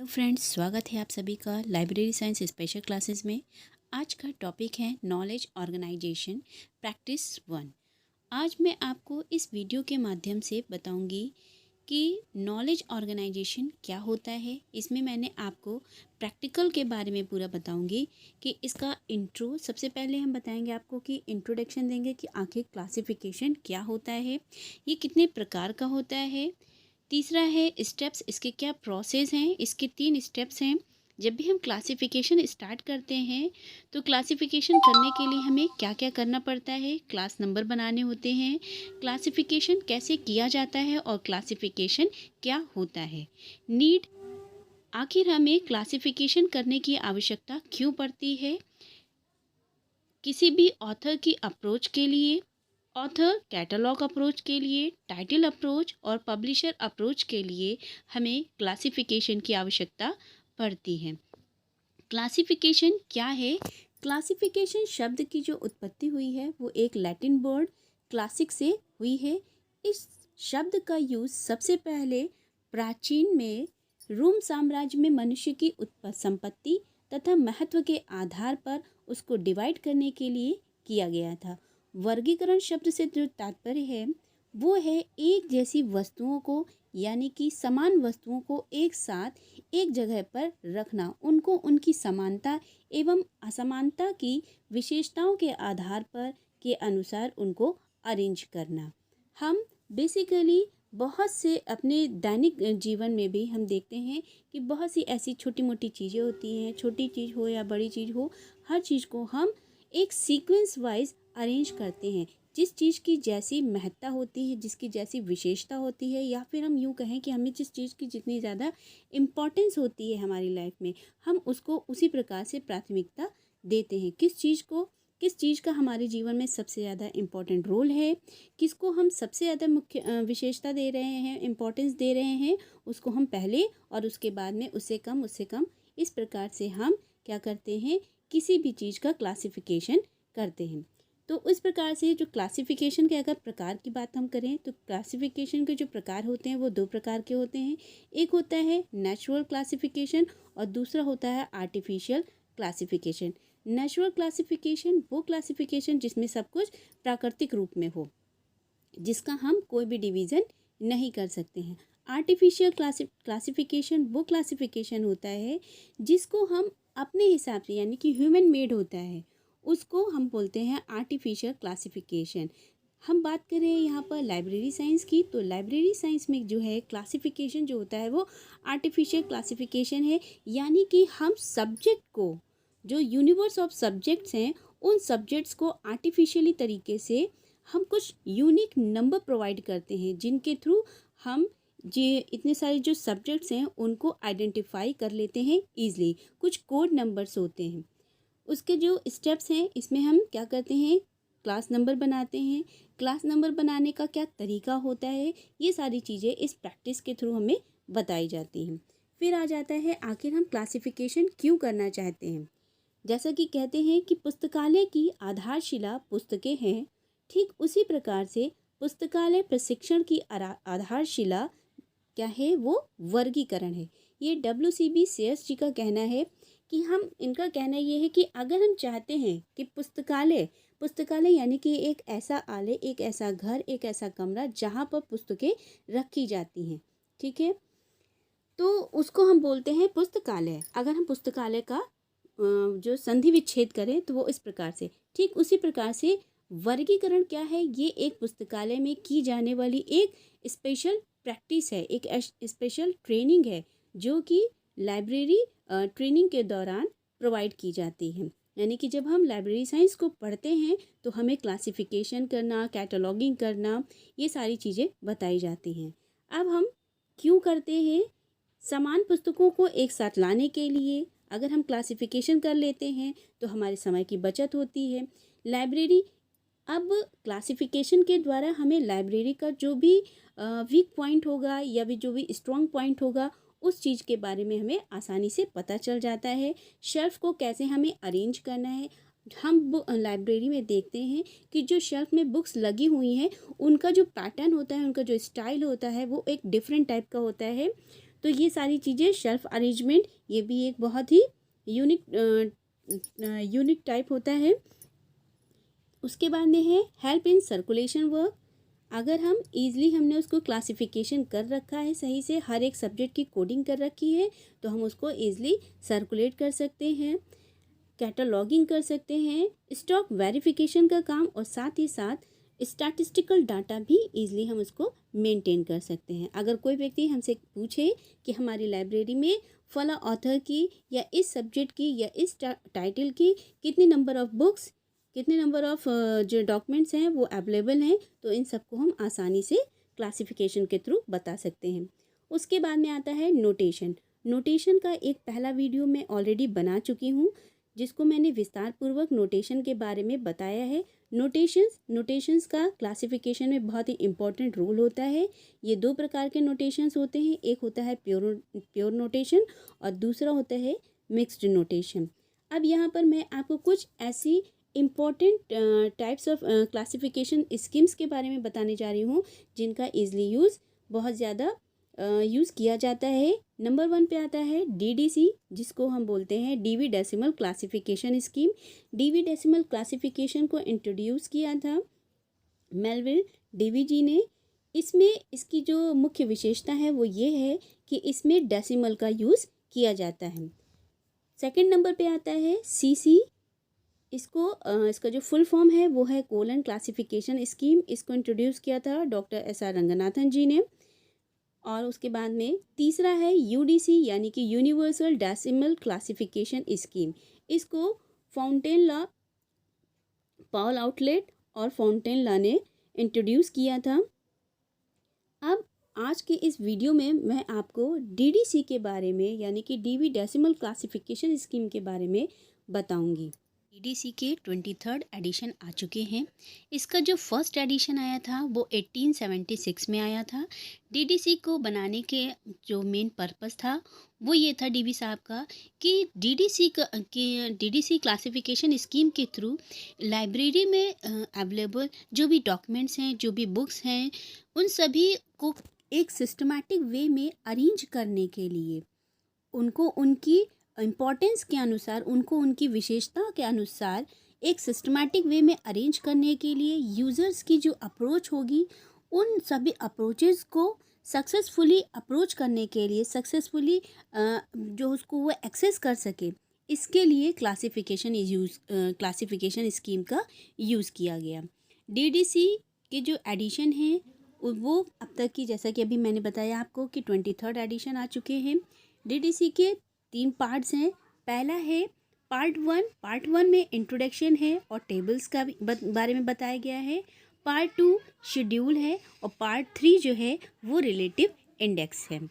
Hello friends, स्वागत है आप सभी का लाइब्रेरी साइंस स्पेशल क्लासेस में। आज का टॉपिक है नॉलेज ऑर्गेनाइजेशन प्रैक्टिस 1। आज मैं आपको इस वीडियो के माध्यम से बताऊंगी कि नॉलेज ऑर्गेनाइजेशन क्या होता है। इसमें मैंने आपको प्रैक्टिकल के बारे में पूरा बताऊंगी कि इसका इंट्रो, सबसे पहले हम बताएंगे आपको कि इंट्रोडक्शन देंगे कि आखिर क्लासिफिकेशन क्या होता है, ये कितने प्रकार का होता है। तीसरा है स्टेप्स, इसके क्या प्रोसेस हैं, इसके 3 स्टेप्स हैं। जब भी हम क्लासिफिकेशन स्टार्ट करते हैं तो क्लासिफिकेशन करने के लिए हमें क्या क्या करना पड़ता है, क्लास नंबर बनाने होते हैं, क्लासिफिकेशन कैसे किया जाता है और क्लासिफिकेशन क्या होता है, नीड, आखिर हमें क्लासिफिकेशन करने की आवश्यकता क्यों पड़ती है, किसी भी ऑथर की अप्रोच के लिए, ऑथर कैटलॉग अप्रोच के लिए, टाइटल अप्रोच और पब्लिशर अप्रोच के लिए हमें क्लासिफिकेशन की आवश्यकता पड़ती है। क्लासिफिकेशन क्या है? क्लासिफिकेशन शब्द की जो उत्पत्ति हुई है वो एक लैटिन वर्ड क्लासिक से हुई है। इस शब्द का यूज़ सबसे पहले प्राचीन में रोम साम्राज्य में मनुष्य की संपत्ति तथा महत्व के आधार पर उसको डिवाइड करने के लिए किया गया था। वर्गीकरण शब्द से जो तात्पर्य है वो है एक जैसी वस्तुओं को, यानी कि समान वस्तुओं को एक साथ एक जगह पर रखना, उनको उनकी समानता एवं असमानता की विशेषताओं के आधार पर के अनुसार उनको अरेंज करना। हम बेसिकली बहुत से अपने दैनिक जीवन में भी हम देखते हैं कि बहुत सी ऐसी छोटी मोटी चीज़ें होती हैं, छोटी चीज़ हो या बड़ी चीज़ हो, हर चीज़ को हम एक सीक्वेंस वाइज अरेंज करते हैं। जिस चीज़ की जैसी महत्ता होती है, जिसकी जैसी विशेषता होती है, या फिर हम यूँ कहें कि हमें जिस चीज़ की जितनी ज़्यादा इम्पॉर्टेंस होती है हमारी लाइफ में, हम उसको उसी प्रकार से प्राथमिकता देते हैं। किस चीज़ का हमारे जीवन में सबसे ज़्यादा इम्पॉर्टेंट रोल है, किसको हम सबसे ज़्यादा मुख्य विशेषता दे रहे हैं, इम्पॉर्टेंस दे रहे हैं, उसको हम पहले और उसके बाद में उससे कम, इस प्रकार से हम क्या करते हैं, किसी भी चीज़ का क्लासिफिकेशन करते हैं। तो इस प्रकार से जो क्लासिफिकेशन के अगर प्रकार की बात हम करें तो क्लासिफिकेशन के जो प्रकार होते हैं वो 2 प्रकार के होते हैं। एक होता है नेचुरल क्लासिफिकेशन और दूसरा होता है आर्टिफिशियल क्लासिफिकेशन। नेचुरल क्लासिफिकेशन वो क्लासिफिकेशन जिसमें सब कुछ प्राकृतिक रूप में हो, जिसका हम कोई भी डिवीज़न नहीं कर सकते हैं। आर्टिफिशियल क्लासिफिकेशन वो क्लासिफिकेशन होता है जिसको हम अपने हिसाब से, यानी कि ह्यूमन मेड होता है, उसको हम बोलते हैं आर्टिफिशियल क्लासिफिकेशन। हम बात करें यहाँ पर लाइब्रेरी साइंस की, तो लाइब्रेरी साइंस में जो है क्लासिफिकेशन जो होता है वो आर्टिफिशियल क्लासिफिकेशन है। यानी कि हम सब्जेक्ट को, जो यूनिवर्स ऑफ सब्जेक्ट्स हैं, उन सब्जेक्ट्स को आर्टिफिशियली तरीके से हम कुछ यूनिक नंबर प्रोवाइड करते हैं, जिनके थ्रू हम ये इतने सारे जो सब्जेक्ट्स हैं उनको आइडेंटिफाई कर लेते हैं ईजिली। कुछ कोड नंबर्स होते हैं, उसके जो स्टेप्स हैं इसमें हम क्या करते हैं, क्लास नंबर बनाते हैं। क्लास नंबर बनाने का क्या तरीका होता है, ये सारी चीज़ें इस प्रैक्टिस के थ्रू हमें बताई जाती हैं। फिर आ जाता है आखिर हम क्लासिफिकेशन क्यों करना चाहते हैं। जैसा कि कहते हैं कि पुस्तकालय की आधारशिला पुस्तकें हैं, ठीक उसी प्रकार से पुस्तकालय प्रशिक्षण की आधारशिला क्या है, वो वर्गीकरण है। ये WCB सेयर्स जी का कहना है कि इनका कहना ये है कि अगर हम चाहते हैं कि पुस्तकालय यानी कि एक ऐसा आलय, एक ऐसा घर, एक ऐसा कमरा जहाँ पर पुस्तकें रखी जाती हैं, ठीक है, तो उसको हम बोलते हैं पुस्तकालय। अगर हम पुस्तकालय का जो संधि विच्छेद करें तो वो इस प्रकार से, ठीक उसी प्रकार से वर्गीकरण क्या है, ये एक पुस्तकालय में की जाने वाली एक स्पेशल प्रैक्टिस है, एक स्पेशल ट्रेनिंग है जो कि लाइब्रेरी ट्रेनिंग के दौरान प्रोवाइड की जाती है। यानी कि जब हम लाइब्रेरी साइंस को पढ़ते हैं तो हमें क्लासिफिकेशन करना, कैटलॉगिंग करना, ये सारी चीज़ें बताई जाती हैं। अब हम क्यों करते हैं, समान पुस्तकों को एक साथ लाने के लिए। अगर हम क्लासिफिकेशन कर लेते हैं तो हमारे समय की बचत होती है। लाइब्रेरी, अब क्लासिफिकेशन के द्वारा हमें लाइब्रेरी का जो भी वीक पॉइंट होगा या भी जो भी स्ट्रॉन्ग पॉइंट होगा, उस चीज़ के बारे में हमें आसानी से पता चल जाता है। शेल्फ को कैसे हमें अरेंज करना है, हम लाइब्रेरी में देखते हैं कि जो शेल्फ में बुक्स लगी हुई हैं उनका जो पैटर्न होता है, उनका जो स्टाइल होता है वो एक डिफरेंट टाइप का होता है। तो ये सारी चीज़ें शेल्फ अरेंजमेंट, ये भी एक बहुत ही यूनिक टाइप होता है। उसके बाद में है हेल्प इन सर्कुलेशन वर्क। अगर हम ईज़िली हमने उसको क्लासिफिकेशन कर रखा है, सही से हर एक सब्जेक्ट की कोडिंग कर रखी है, तो हम उसको ईज़िली सर्कुलेट कर सकते हैं, कैटलॉगिंग कर सकते हैं, स्टॉक वेरिफिकेशन का काम, और साथ ही साथ स्टैटिस्टिकल डाटा भी ईज़िली हम उसको मेंटेन कर सकते हैं। अगर कोई व्यक्ति हमसे पूछे कि हमारी लाइब्रेरी में फला ऑथर की या इस सब्जेक्ट की या इस टाइटल की कितने नंबर ऑफ़ बुक्स, कितने नंबर ऑफ़ जो डॉक्यूमेंट्स हैं वो अवेलेबल हैं, तो इन सबको हम आसानी से क्लासिफिकेशन के थ्रू बता सकते हैं। उसके बाद में आता है नोटेशन। नोटेशन का एक पहला वीडियो मैं ऑलरेडी बना चुकी हूँ, जिसको मैंने विस्तार पूर्वक नोटेशन के बारे में बताया है। नोटेशंस का क्लासिफिकेशन में बहुत ही इम्पोर्टेंट रोल होता है। ये दो प्रकार के नोटेशंस होते हैं, एक होता है प्योर नोटेशन और दूसरा होता है मिक्स्ड नोटेशन। अब यहाँ पर मैं आपको कुछ ऐसी important types of classification schemes के बारे में बताने जा रही हूँ, जिनका ईज़िली यूज़ बहुत ज़्यादा यूज़ किया जाता है। नंबर 1 पे आता है DDC, जिसको हम बोलते हैं Dewey decimal classification scheme. Dewey decimal classification को इंट्रोड्यूस किया था मेलविल डेवी जी ने। इसमें इसकी जो मुख्य विशेषता है वो ये है कि इसमें डेसिमल का यूज़ किया जाता है। सेकंड नंबर पे आता है CC। इसका जो फुल फॉर्म है वो है कोलन क्लासिफिकेशन स्कीम। इसको इंट्रोड्यूस किया था डॉक्टर SR रंगनाथन जी ने। और उसके बाद में तीसरा है UDC, यानी कि यूनिवर्सल डेसिमल क्लासिफिकेशन स्कीम। इसको फाउंटेन लॉ, पॉल आउटलेट और फाउंटेन लॉ ने इंट्रोड्यूस किया था। अब आज के इस वीडियो में मैं आपको DDC के बारे में, यानी कि डीवी डेसिमल क्लासिफिकेशन स्कीम के बारे में बताऊंगी। DDC के 23rd एडिशन आ चुके हैं। इसका जो फर्स्ट एडिशन आया था वो 1876 में आया था। DDC को बनाने के जो मेन पर्पस था वो ये था DB साहब का कि DDC क्लासिफिकेशन स्कीम के थ्रू लाइब्रेरी में अवेलेबल जो भी डॉक्यूमेंट्स हैं, जो भी बुक्स हैं, उन सभी को एक सिस्टमैटिक वे में अरेंज करने के लिए, उनको उनकी इम्पोर्टेंस के अनुसार, उनको उनकी विशेषता के अनुसार एक सिस्टमैटिक वे में अरेंज करने के लिए यूज़र्स की जो अप्रोच होगी, उन सभी अप्रोचेस को सक्सेसफुली अप्रोच करने के लिए, सक्सेसफुली जो उसको वो एक्सेस कर सके, इसके लिए क्लासिफिकेशन स्कीम का यूज़ किया गया। DDC के जो एडिशन हैं वो अब तक की, जैसा कि अभी मैंने बताया आपको कि 23rd एडिशन आ चुके हैं। DDC के 3 पार्ट्स हैं। पहला है पार्ट 1। पार्ट 1 में इंट्रोडक्शन है और टेबल्स का बारे में बताया गया है। पार्ट 2 शेड्यूल है और पार्ट 3 जो है वो रिलेटिव इंडेक्स है।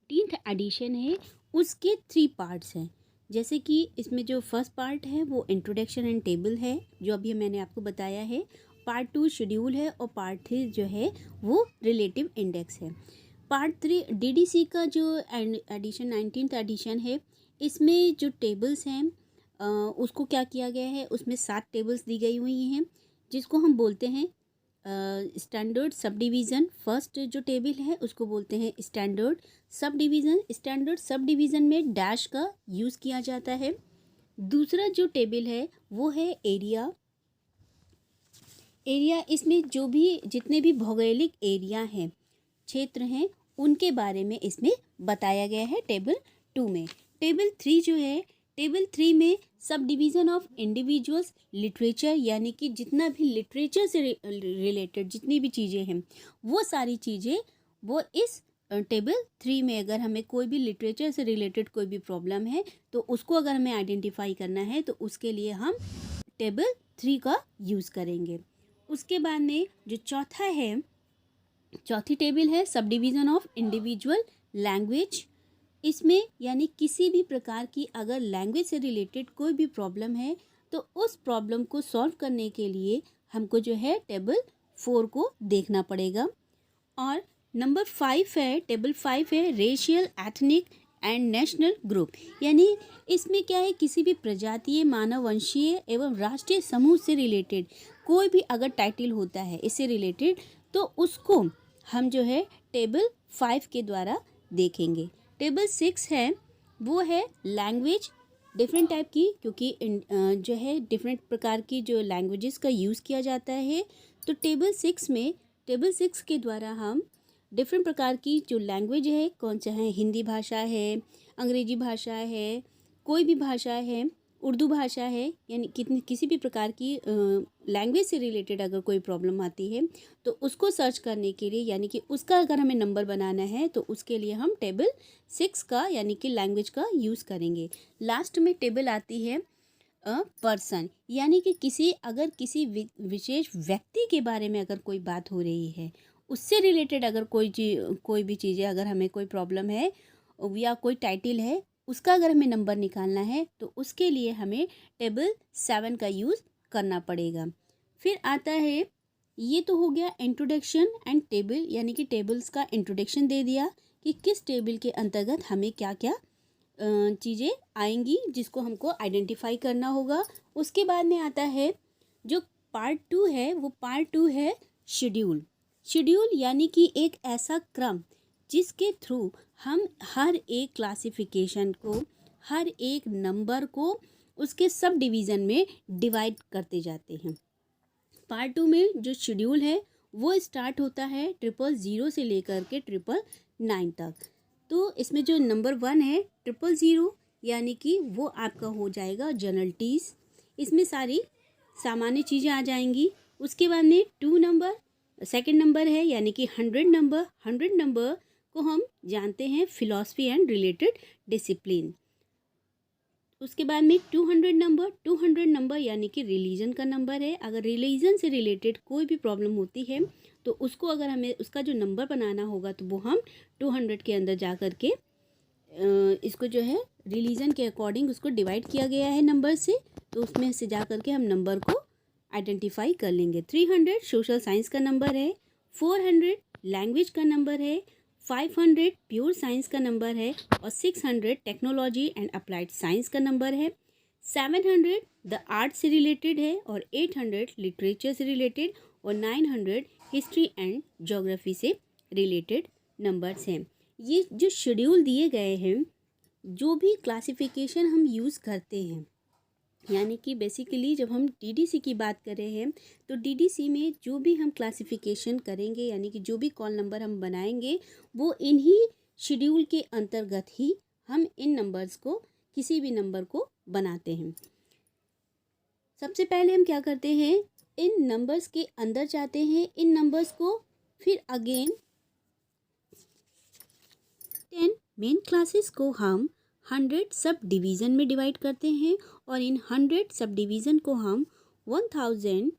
13th एडिशन है, उसके 3 पार्ट्स हैं। जैसे कि इसमें जो फर्स्ट पार्ट है वो इंट्रोडक्शन एंड टेबल है, जो अभी मैंने आपको बताया है। पार्ट 2 शेड्यूल है और पार्ट 3 जो है वो रिलेटिव इंडेक्स है। पार्ट 3 DDC का जो एडिशन 19th एडिशन है, इसमें जो टेबल्स हैं उसको क्या किया गया है, उसमें 7 टेबल्स दी गई हुई हैं, जिसको हम बोलते हैं स्टैंडर्ड सब डिवीज़न। फर्स्ट जो टेबल है उसको बोलते हैं standard sub division. Standard sub division में डैश का यूज़ किया जाता है। दूसरा जो टेबल है वो है एरिया। इसमें जो भी जितने भी भौगोलिक एरिया हैं, क्षेत्र हैं, उनके बारे में इसमें बताया गया है टेबल 2 में। टेबल 3 जो है, टेबल 3 में sub division of individuals literature, यानी कि जितना भी लिटरेचर से रिलेटेड जितनी भी चीज़ें हैं वो सारी चीज़ें वो इस टेबल 3 में, अगर हमें कोई भी लिटरेचर से रिलेटेड कोई भी प्रॉब्लम है तो उसको अगर हमें आइडेंटिफाई करना है तो उसके लिए हम टेबल 3 का यूज़ करेंगे। उसके बाद में जो चौथी टेबल है sub division of individual language. इसमें यानी किसी भी प्रकार की अगर लैंग्वेज से रिलेटेड कोई भी प्रॉब्लम है तो उस प्रॉब्लम को सॉल्व करने के लिए हमको जो है टेबल 4 को देखना पड़ेगा। और नंबर 5 है, टेबल 5 है racial, ethnic and national group. यानी इसमें क्या है, किसी भी प्रजातीय, मानववंशीय एवं राष्ट्रीय समूह से रिलेटेड कोई भी अगर टाइटल होता है इससे रिलेटेड, तो उसको हम जो है टेबल 5 के द्वारा देखेंगे। टेबल 6 है वो है लैंग्वेज डिफरेंट टाइप की, क्योंकि जो है डिफरेंट प्रकार की जो लैंग्वेजेस का यूज़ किया जाता है। तो टेबल 6 के द्वारा हम डिफरेंट प्रकार की जो लैंग्वेज है, कौन सा है, हिंदी भाषा है, अंग्रेजी भाषा है, कोई भी भाषा है, उर्दू भाषा है, यानी किसी भी प्रकार की लैंग्वेज से रिलेटेड अगर कोई प्रॉब्लम आती है तो उसको सर्च करने के लिए, यानी कि उसका अगर हमें नंबर बनाना है तो उसके लिए हम टेबल 6 का यानी कि लैंग्वेज का यूज़ करेंगे। लास्ट में टेबल आती है पर्सन, यानी कि किसी विशेष व्यक्ति के बारे में अगर कोई बात हो रही है, उससे रिलेटेड अगर कोई भी चीज़ें, अगर हमें कोई प्रॉब्लम है या कोई टाइटल है, उसका अगर हमें नंबर निकालना है तो उसके लिए हमें टेबल 7 का यूज़ करना पड़ेगा। फिर आता है, ये तो हो गया इंट्रोडक्शन एंड टेबल, यानी कि टेबल्स का इंट्रोडक्शन दे दिया कि किस टेबल के अंतर्गत हमें क्या क्या चीज़ें आएंगी जिसको हमको आइडेंटिफाई करना होगा। उसके बाद में आता है जो पार्ट 2 है, वो पार्ट 2 है शेड्यूल, यानी कि एक ऐसा क्रम जिसके थ्रू हम हर एक क्लासिफिकेशन को, हर एक नंबर को उसके सब डिवीज़न में डिवाइड करते जाते हैं। पार्ट 2 में जो शेड्यूल है वो स्टार्ट होता है 000 से लेकर के 999 तक। तो इसमें जो नंबर 1 है 000, यानी कि वो आपका हो जाएगा जनरलिटीज़, इसमें सारी सामान्य चीज़ें आ जाएंगी। उसके बाद में 2 नंबर सेकंड नंबर है, यानी कि 100 नंबर को हम जानते हैं फिलॉसफी एंड रिलेटेड डिसिप्लिन। उसके बाद में 200 नंबर यानी कि रिलीजन का नंबर है। अगर रिलीजन से रिलेटेड कोई भी प्रॉब्लम होती है तो उसको अगर हमें उसका जो नंबर बनाना होगा तो वो हम 200 के अंदर जा कर के इसको जो है रिलीजन के अकॉर्डिंग उसको डिवाइड किया गया है नंबर से, तो उसमें से जा कर के हम नंबर को आइडेंटिफाई कर लेंगे। 300 सोशल साइंस का नंबर है, 400 लैंग्वेज का नंबर है, 500 प्योर साइंस का नंबर है और 600 टेक्नोलॉजी एंड अप्लाइड साइंस का नंबर है, 700 द आर्ट से रिलेटेड है और 800 लिटरेचर से रिलेटेड और 900 हिस्ट्री एंड ज्योग्राफी से रिलेटेड नंबर्स हैं। ये जो शेड्यूल दिए गए हैं, जो भी क्लासिफिकेशन हम यूज़ करते हैं, यानी कि बेसिकली जब हम डीडीसी की बात कर रहे हैं तो डीडीसी में जो भी हम क्लासिफिकेशन करेंगे, यानी कि जो भी कॉल नंबर हम बनाएंगे, वो इन्हीं शेड्यूल के अंतर्गत ही हम इन नंबर्स को, किसी भी नंबर को बनाते हैं। सबसे पहले हम क्या करते हैं, इन नंबर्स के अंदर जाते हैं, इन नंबर्स को फिर अगेन 10 मेन क्लासेस को हम 100 सब डिवीज़न में डिवाइड करते हैं और इन 100 सब डिवीज़न को हम 1000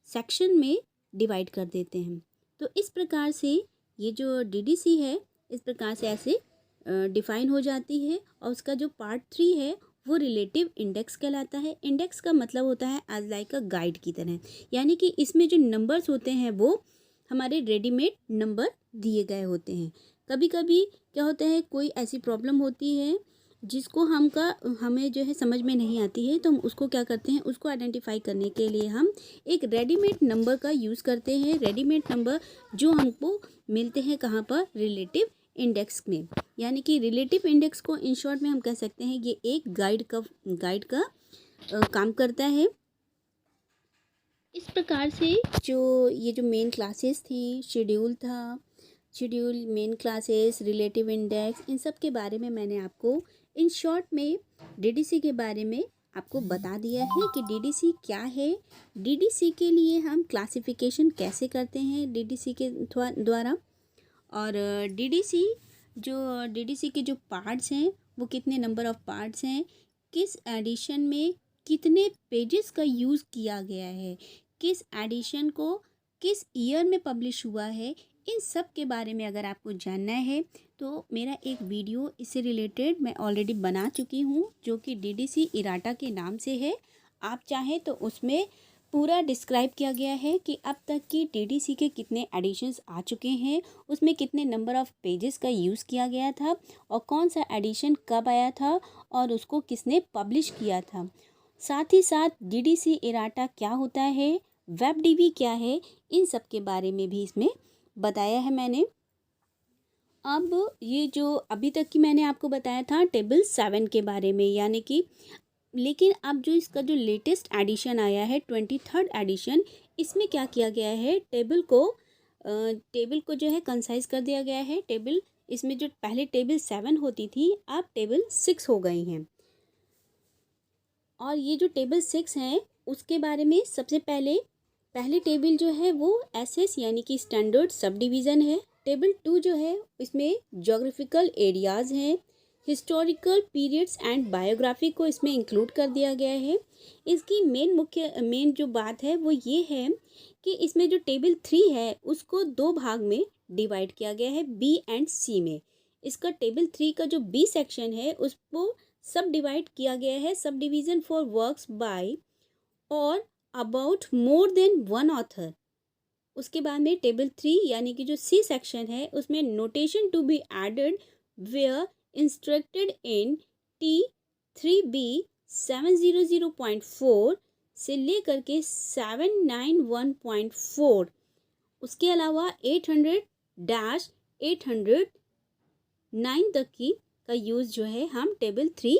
सेक्शन में डिवाइड कर देते हैं। तो इस प्रकार से ये जो डीडीसी है इस प्रकार से ऐसे डिफाइन हो जाती है। और उसका जो पार्ट 3 है वो रिलेटिव इंडेक्स कहलाता है। इंडेक्स का मतलब होता है एज लाइक अ गाइड की तरह, यानी कि इसमें जो नंबर्स होते हैं वो हमारे रेडीमेड नंबर दिए गए होते हैं। कभी कभी क्या होता है, कोई ऐसी प्रॉब्लम होती है जिसको हमें जो है समझ में नहीं आती है, तो हम उसको क्या करते हैं, उसको आइडेंटिफाई करने के लिए हम एक रेडीमेड नंबर का यूज़ करते हैं। रेडीमेड नंबर जो हमको मिलते हैं कहाँ पर, रिलेटिव इंडेक्स में। यानी कि रिलेटिव इंडेक्स को इन शॉर्ट में हम कह सकते हैं ये एक गाइड का काम करता है। इस प्रकार से ये जो मेन क्लासेस थी, schedule, main classes, relative index, इन सब के बारे में मैंने आपको इन शॉर्ट में डीडीसी के बारे में आपको बता दिया है कि डीडीसी क्या है, डीडीसी के लिए हम क्लासिफिकेशन कैसे करते हैं डीडीसी के द्वारा, और डीडीसी के जो पार्ट्स हैं वो कितने नंबर ऑफ पार्ट्स हैं, किस एडिशन में कितने पेजेस का यूज़ किया गया है, किस एडिशन को किस ईयर में पब्लिश हुआ है, इन सब के बारे में अगर आपको जानना है तो मेरा एक वीडियो इससे रिलेटेड मैं ऑलरेडी बना चुकी हूँ जो कि डीडीसी इराटा के नाम से है। आप चाहें तो उसमें पूरा डिस्क्राइब किया गया है कि अब तक की डीडीसी के कितने एडिशंस आ चुके हैं, उसमें कितने नंबर ऑफ़ पेजेस का यूज़ किया गया था और कौन सा एडिशन कब आया था और उसको किसने पब्लिश किया था। साथ ही साथ डीडीसी इराटा क्या होता है, वेब डीबी क्या है, इन सब के बारे में भी इसमें बताया है मैंने। अब ये जो अभी तक की मैंने आपको बताया था टेबल 7 के बारे में, यानी कि लेकिन अब जो इसका जो लेटेस्ट एडिशन आया है 23rd एडिशन, इसमें क्या किया गया है, टेबल को जो है कंसाइज कर दिया गया है। टेबल इसमें जो पहले टेबल 7 होती थी, अब टेबल 6 हो गई हैं। और ये जो टेबल 6 हैं उसके बारे में सबसे पहले टेबल जो है वो एसएस यानी कि स्टैंडर्ड सब डिवीज़न है। टेबल 2 जो है इसमें जोग्राफिकल एरियाज़ हैं, हिस्टोरिकल पीरियड्स एंड बायोग्राफी को इसमें इंक्लूड कर दिया गया है। इसकी मेन जो बात है वो ये है कि इसमें जो टेबल 3 है उसको दो भाग में डिवाइड किया गया है, बी एंड सी में। इसका टेबल 3 का जो बी सेक्शन है उसको सब डिवाइड किया गया है, subdivision for works by और about more than one author. उसके बाद में टेबल 3 यानी कि जो सी सेक्शन है उसमें notation to be added where instructed in T3B 700.4 से लेकर के 791.4। उसके अलावा 800-809 तक का यूज़ जो है हम टेबल 3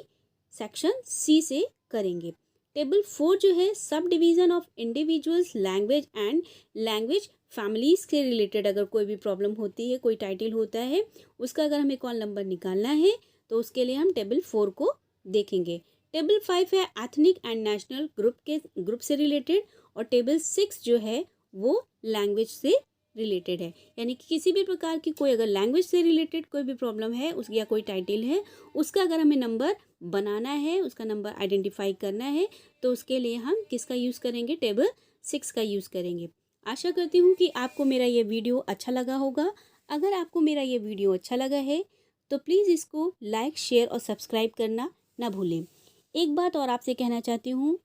सेक्शन सी से करेंगे। टेबल 4 जो है sub division of individuals language and language families के रिलेटेड अगर कोई भी प्रॉब्लम होती है, कोई टाइटल होता है, उसका अगर हमें कॉल नंबर निकालना है तो उसके लिए हम टेबल 4 को देखेंगे। टेबल 5 है एथनिक एंड नेशनल ग्रुप से रिलेटेड, और टेबल 6 जो है वो लैंग्वेज से रिलेटेड है, यानी कि किसी भी प्रकार की कोई अगर लैंग्वेज से रिलेटेड कोई भी प्रॉब्लम है उस या कोई टाइटल है, उसका अगर हमें नंबर बनाना है, उसका नंबर आइडेंटिफाई करना है, तो उसके लिए हम किसका यूज़ करेंगे, टेबल 6 का यूज़ करेंगे। आशा करती हूँ कि आपको मेरा ये वीडियो अच्छा लगा होगा। अगर आपको मेरा ये वीडियो अच्छा लगा है तो प्लीज़ इसको लाइक, शेयर और सब्सक्राइब करना ना भूलें। एक बात और आपसे कहना चाहती हूँ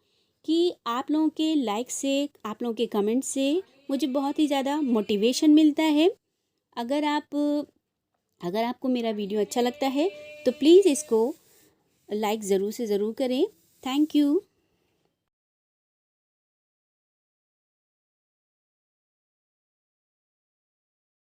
कि आप लोगों के लाइक से, आप लोगों के कमेंट से मुझे बहुत ही ज़्यादा मोटिवेशन मिलता है। अगर आपको मेरा वीडियो अच्छा लगता है तो प्लीज़ इसको लाइक ज़रूर से ज़रूर करें। Thank you.